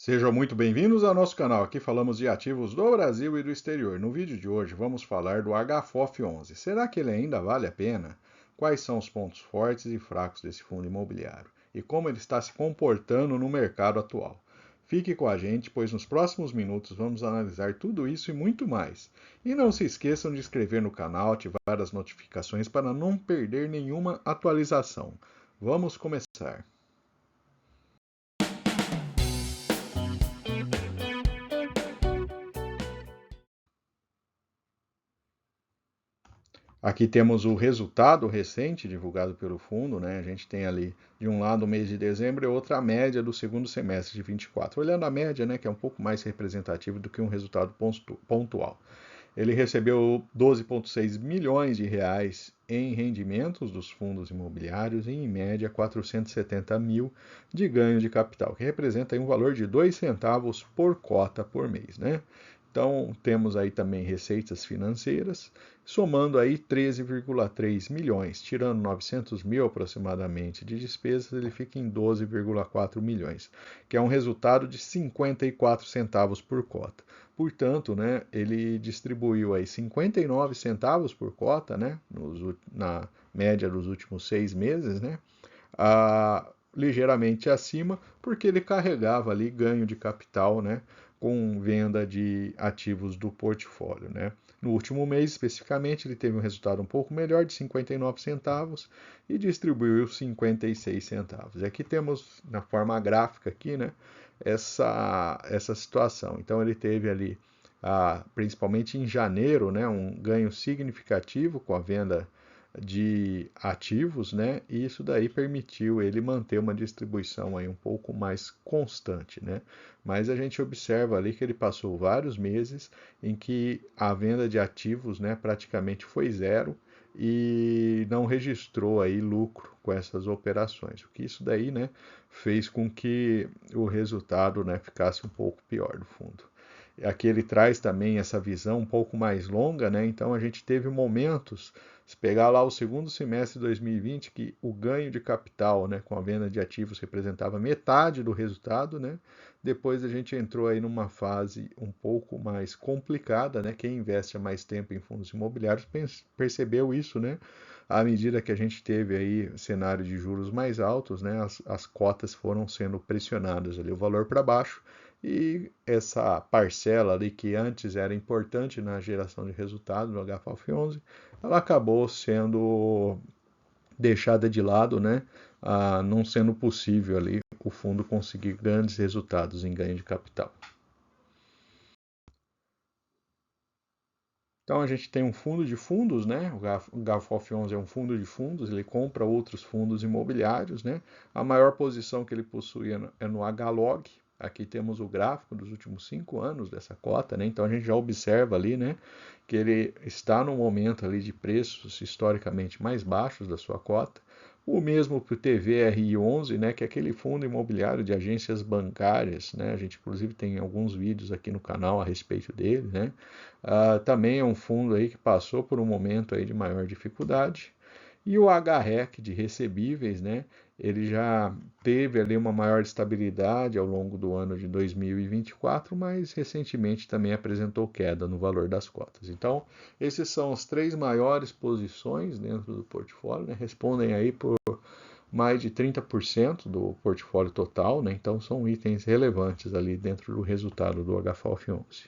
Sejam muito bem-vindos ao nosso canal. Aqui falamos de ativos do Brasil e do exterior. No vídeo de hoje vamos falar do HFOF11. Será que ele ainda vale a pena? Quais são os pontos fortes e fracos desse fundo imobiliário? E como ele está se comportando no mercado atual? Fique com a gente, pois nos próximos minutos vamos analisar tudo isso e muito mais. E não se esqueçam de inscrever no canal, ativar as notificações para não perder nenhuma atualização. Vamos começar. Aqui temos o resultado recente divulgado pelo fundo, né? A gente tem ali de um lado o mês de dezembro e outra a média do segundo semestre de 24. Olhando a média, né, que é um pouco mais representativo do que um resultado pontual. Ele recebeu 12,6 milhões de reais em rendimentos dos fundos imobiliários e, em média, 470 mil de ganho de capital, que representa um valor de 2 centavos por cota por mês, né? Então, temos aí também receitas financeiras, somando aí 13,3 milhões, tirando 900 mil aproximadamente de despesas, ele fica em 12,4 milhões, que é um resultado de 54 centavos por cota. Portanto, né, ele distribuiu aí 59 centavos por cota, né, na média dos últimos 6 meses, né, ligeiramente acima, porque ele carregava ali ganho de capital, né, com venda de ativos do portfólio, né. No último mês, especificamente, ele teve um resultado um pouco melhor, de 59 centavos, e distribuiu 56 centavos. Aqui temos, na forma gráfica aqui, né, essa situação. Então, ele teve ali, principalmente em janeiro, né, um ganho significativo com a venda de ativos, né? E isso daí permitiu ele manter uma distribuição aí um pouco mais constante, né? Mas a gente observa ali que ele passou vários meses em que a venda de ativos, né, praticamente foi zero e não registrou aí lucro com essas operações. O que isso daí, né, fez com que o resultado, né, ficasse um pouco pior do fundo. Aqui ele traz também essa visão um pouco mais longa, né? Então a gente teve momentos, se pegar lá o segundo semestre de 2020, que o ganho de capital, né, com a venda de ativos representava metade do resultado, né? Depois a gente entrou aí numa fase um pouco mais complicada, né? Quem investe há mais tempo em fundos imobiliários percebeu isso, né? À medida que a gente teve aí cenário de juros mais altos, né, as cotas foram sendo pressionadas ali, o valor para baixo, e essa parcela ali que antes era importante na geração de resultado do HFOF11, ela acabou sendo deixada de lado, né, não sendo possível ali o fundo conseguir grandes resultados em ganho de capital. Então a gente tem um fundo de fundos, né? O GAFOF11 é um fundo de fundos, ele compra outros fundos imobiliários, né? A maior posição que ele possui é no HLOG. Aqui temos o gráfico dos últimos 5 anos dessa cota, né? Então a gente já observa ali, né, que ele está no momento ali de preços historicamente mais baixos da sua cota. O mesmo para o TVRI11, né, que é aquele fundo imobiliário de agências bancárias, né? A gente inclusive tem alguns vídeos aqui no canal a respeito dele, né? Também é um fundo aí que passou por um momento aí de maior dificuldade. E o HREC de recebíveis, né, ele já teve ali uma maior estabilidade ao longo do ano de 2024, mas recentemente também apresentou queda no valor das cotas. Então, esses são as três maiores posições dentro do portfólio, né, respondem aí por mais de 30% do portfólio total, né, então são itens relevantes ali dentro do resultado do HFOF11.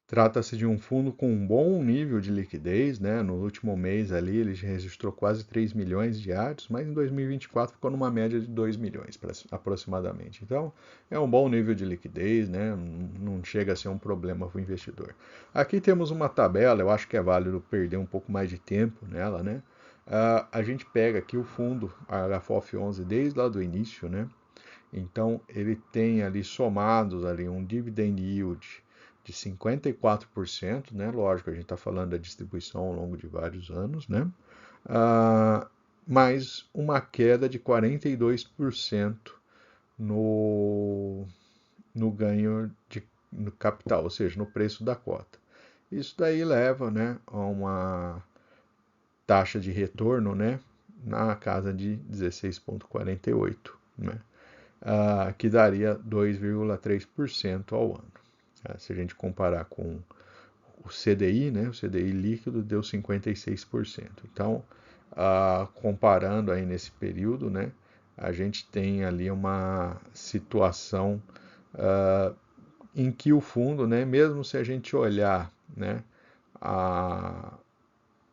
Trata-se de um fundo com um bom nível de liquidez, né? No último mês ali ele registrou quase 3 milhões diários, mas em 2024 ficou numa média de 2 milhões aproximadamente. Então, é um bom nível de liquidez, né? Não chega a ser um problema para o investidor. Aqui temos uma tabela, eu acho que é válido perder um pouco mais de tempo nela, né? A gente pega aqui o fundo HFOF11 desde lá do início, né? Então, ele tem ali somados ali um dividend yield de 54%, né? Lógico, a gente está falando da distribuição ao longo de vários anos, né? Ah, mais uma queda de 42% no, no ganho no capital, ou seja, no preço da cota. Isso daí leva, né, a uma taxa de retorno, né, na casa de 16,48, né? Que daria 2,3% ao ano. Se a gente comparar com o CDI, né, o CDI líquido deu 56%. Então, comparando aí nesse período, né, a gente tem ali uma situação em que o fundo, né, mesmo se a gente olhar, né,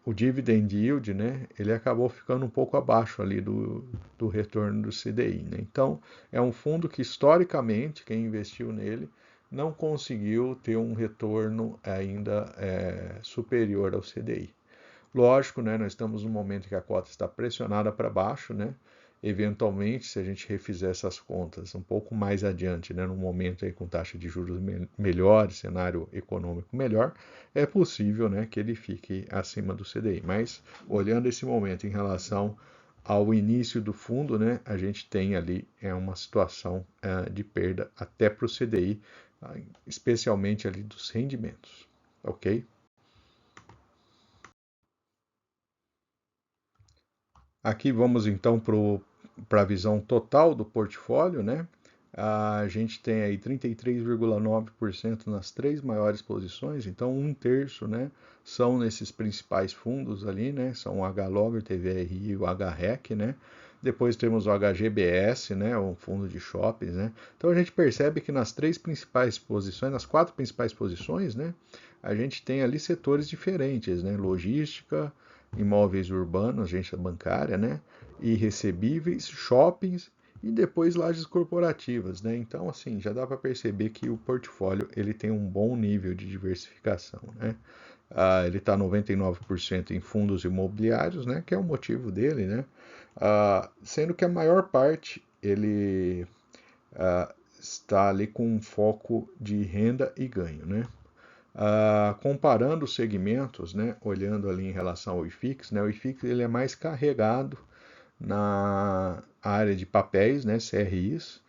o dividend yield, né, ele acabou ficando um pouco abaixo ali do retorno do CDI, né? Então, é um fundo que historicamente, quem investiu nele, não conseguiu ter um retorno ainda superior ao CDI. Lógico, né, nós estamos num momento que a cota está pressionada para baixo, né? Eventualmente, se a gente refizer essas contas um pouco mais adiante, né, num momento aí com taxa de juros melhor, cenário econômico melhor, é possível, né, que ele fique acima do CDI. Mas olhando esse momento em relação ao início do fundo, né, a gente tem ali uma situação de perda até para o CDI, especialmente ali dos rendimentos, ok? Aqui vamos então para a visão total do portfólio, né? A gente tem aí 33,9% nas três maiores posições, então um terço, né, são nesses principais fundos ali, né? São o HLOG, o TVRI e o HREC, né? Depois temos o HGBS, né, um fundo de shoppings, né? Então a gente percebe que nas três principais posições, nas quatro principais posições, né, a gente tem ali setores diferentes, né? Logística, imóveis urbanos, agência bancária, né? E recebíveis, shoppings e depois lajes corporativas, né? Então, assim, já dá para perceber que o portfólio ele tem um bom nível de diversificação, né? Ele está 99% em fundos imobiliários, né? Que é o motivo dele, né? Sendo que a maior parte ele está ali com um foco de renda e ganho, né? Comparando os segmentos, né, olhando ali em relação ao IFIX, né, o IFIX ele é mais carregado na área de papéis, né, CRIs,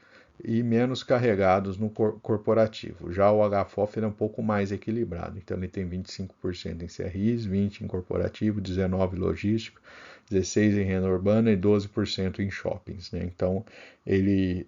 e menos carregados no corporativo. Já o HFOF ele é um pouco mais equilibrado, então ele tem 25% em CRIs, 20% em corporativo, 19% em logístico, 16% em renda urbana e 12% em shoppings, né? Então ele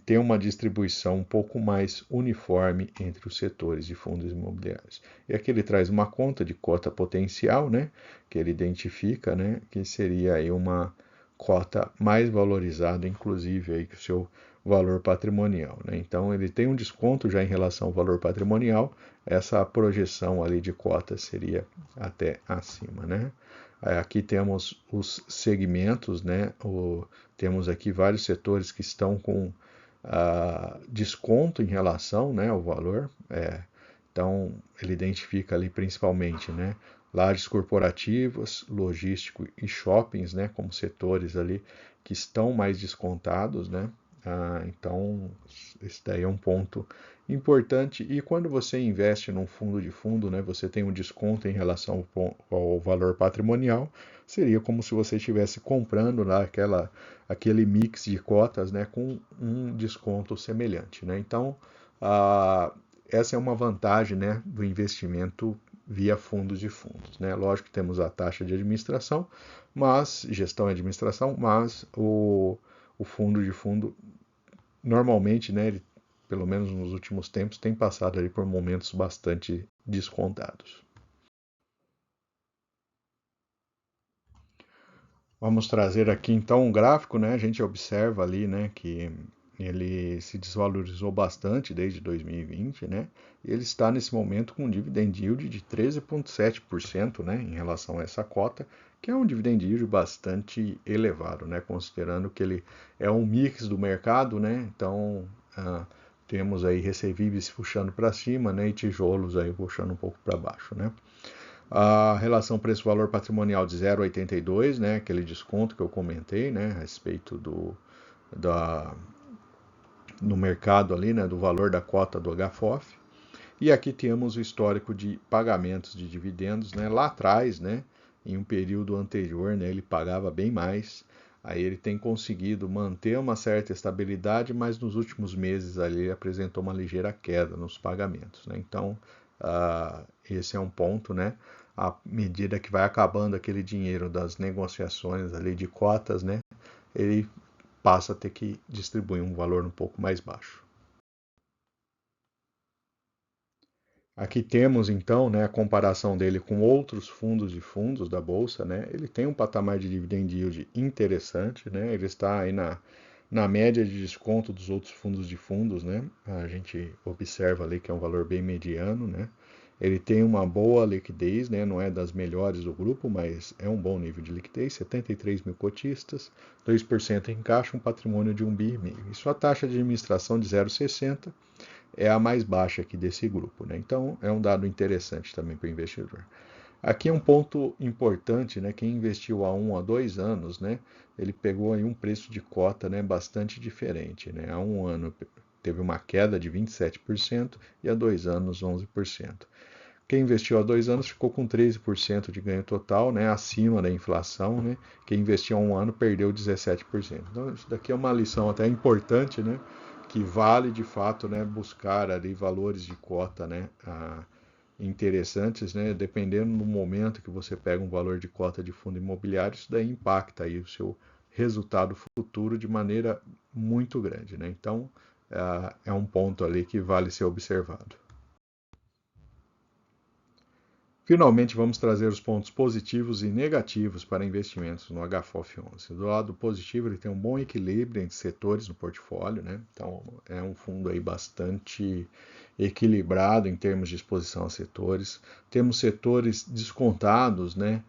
tem uma distribuição um pouco mais uniforme entre os setores de fundos imobiliários. E aqui ele traz uma conta de cota potencial, né, que ele identifica, né, que seria aí uma cota mais valorizada, inclusive aí que o seu valor patrimonial, né? Então ele tem um desconto já em relação ao valor patrimonial, essa projeção ali de cota seria até acima, né? Aqui temos os segmentos, né? Temos aqui vários setores que estão com desconto em relação, né, ao valor. Então, ele identifica ali principalmente, né, lajes corporativas, logístico e shoppings, né, como setores ali que estão mais descontados, né. Então, esse daí é um ponto importante. E quando você investe num fundo de fundo, né, você tem um desconto em relação ao valor patrimonial, seria como se você estivesse comprando lá aquele mix de cotas, né, com um desconto semelhante, né? Então, essa é uma vantagem, né, do investimento via fundos de fundos, né? Lógico que temos a taxa de administração, mas gestão e administração, mas o fundo de fundo normalmente, né, ele, pelo menos nos últimos tempos, tem passado ali por momentos bastante descontados. Vamos trazer aqui então um gráfico, né? A gente observa ali, né, que ele se desvalorizou bastante desde 2020, né? E ele está nesse momento com um dividend yield de 13,7%, né, em relação a essa cota, que é um dividend yield bastante elevado, né, considerando que ele é um mix do mercado, né? Então, temos aí recebíveis puxando para cima, né, e tijolos aí puxando um pouco para baixo, né? A relação preço-valor patrimonial de 0,82, né, aquele desconto que eu comentei, né, a respeito da, no mercado ali, né, do valor da cota do HFOF. E aqui temos o histórico de pagamentos de dividendos, né, lá atrás, né, em um período anterior, né, ele pagava bem mais. Aí ele tem conseguido manter uma certa estabilidade, mas nos últimos meses ali ele apresentou uma ligeira queda nos pagamentos, né? Então, esse é um ponto, né? À medida que vai acabando aquele dinheiro das negociações ali de cotas, né? Ele passa a ter que distribuir um valor um pouco mais baixo. Aqui temos então, né, a comparação dele com outros fundos de fundos da bolsa, né? Ele tem um patamar de dividend yield interessante, né? Ele está aí na média de desconto dos outros fundos de fundos, né? A gente observa ali que é um valor bem mediano, né? Ele tem uma boa liquidez, né? Não é das melhores do grupo, mas é um bom nível de liquidez, 73 mil cotistas, 2% em caixa, um patrimônio de 1,5 bi. E sua taxa de administração de 0,60 é a mais baixa aqui desse grupo, né? Então é um dado interessante também para o investidor. Aqui é um ponto importante, né? Quem investiu há 1 a 2 anos, né? Ele pegou aí um preço de cota, né? Bastante diferente, né? Há 1 ano teve uma queda de 27% e há 2 anos 11%. Quem investiu há 2 anos ficou com 13% de ganho total, né? Acima da inflação, né? Quem investiu há 1 ano perdeu 17%. Então isso daqui é uma lição até importante, né? Que vale de fato, né? Buscar ali valores de cota, né? Interessantes, né? Dependendo do momento que você pega um valor de cota de fundo imobiliário, isso daí impacta aí o seu resultado futuro de maneira muito grande, né? Então, é um ponto ali que vale ser observado. Finalmente, vamos trazer os pontos positivos e negativos para investimentos no HFOF11. Do lado positivo, ele tem um bom equilíbrio entre setores no portfólio, né? Então, é um fundo aí bastante equilibrado em termos de exposição a setores. Temos setores descontados, né?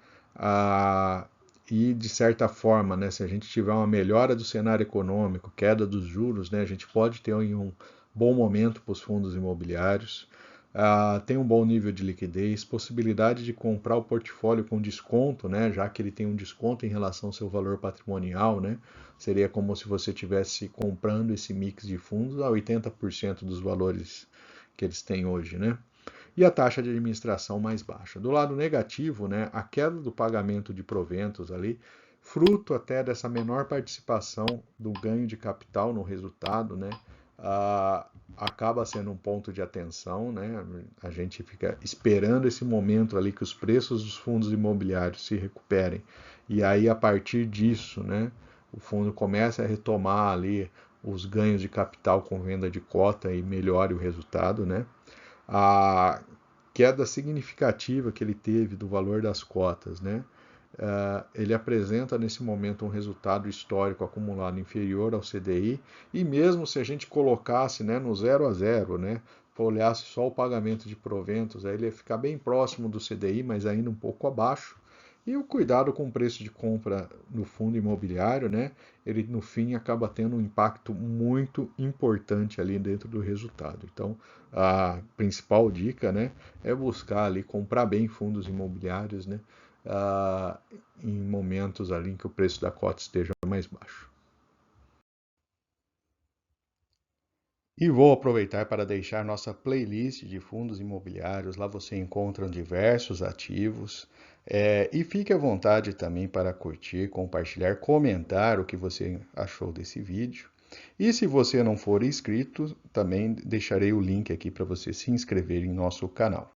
E, de certa forma, né, se a gente tiver uma melhora do cenário econômico, queda dos juros, né, a gente pode ter um bom momento para os fundos imobiliários. Tem um bom nível de liquidez, possibilidade de comprar o portfólio com desconto, né, já que ele tem um desconto em relação ao seu valor patrimonial, né, seria como se você estivesse comprando esse mix de fundos a 80% dos valores que eles têm hoje, né? E a taxa de administração mais baixa. Do lado negativo, né, a queda do pagamento de proventos ali, fruto até dessa menor participação do ganho de capital no resultado, né, acaba sendo um ponto de atenção, né? A gente fica esperando esse momento ali que os preços dos fundos imobiliários se recuperem e aí a partir disso, né, o fundo começa a retomar ali os ganhos de capital com venda de cota e melhore o resultado, né? A queda significativa que ele teve do valor das cotas, né? Ele apresenta nesse momento um resultado histórico acumulado inferior ao CDI, e mesmo se a gente colocasse, né, no 0 a 0, né, olhasse só o pagamento de proventos, aí ele ia ficar bem próximo do CDI, mas ainda um pouco abaixo. E o cuidado com o preço de compra no fundo imobiliário, né, ele no fim acaba tendo um impacto muito importante ali dentro do resultado. Então, a principal dica, né, é buscar ali comprar bem fundos imobiliários, né, em momentos ali em que o preço da cota esteja mais baixo. E vou aproveitar para deixar nossa playlist de fundos imobiliários. Lá você encontra diversos ativos. E fique à vontade também para curtir, compartilhar, comentar o que você achou desse vídeo. E se você não for inscrito, também deixarei o link aqui para você se inscrever em nosso canal.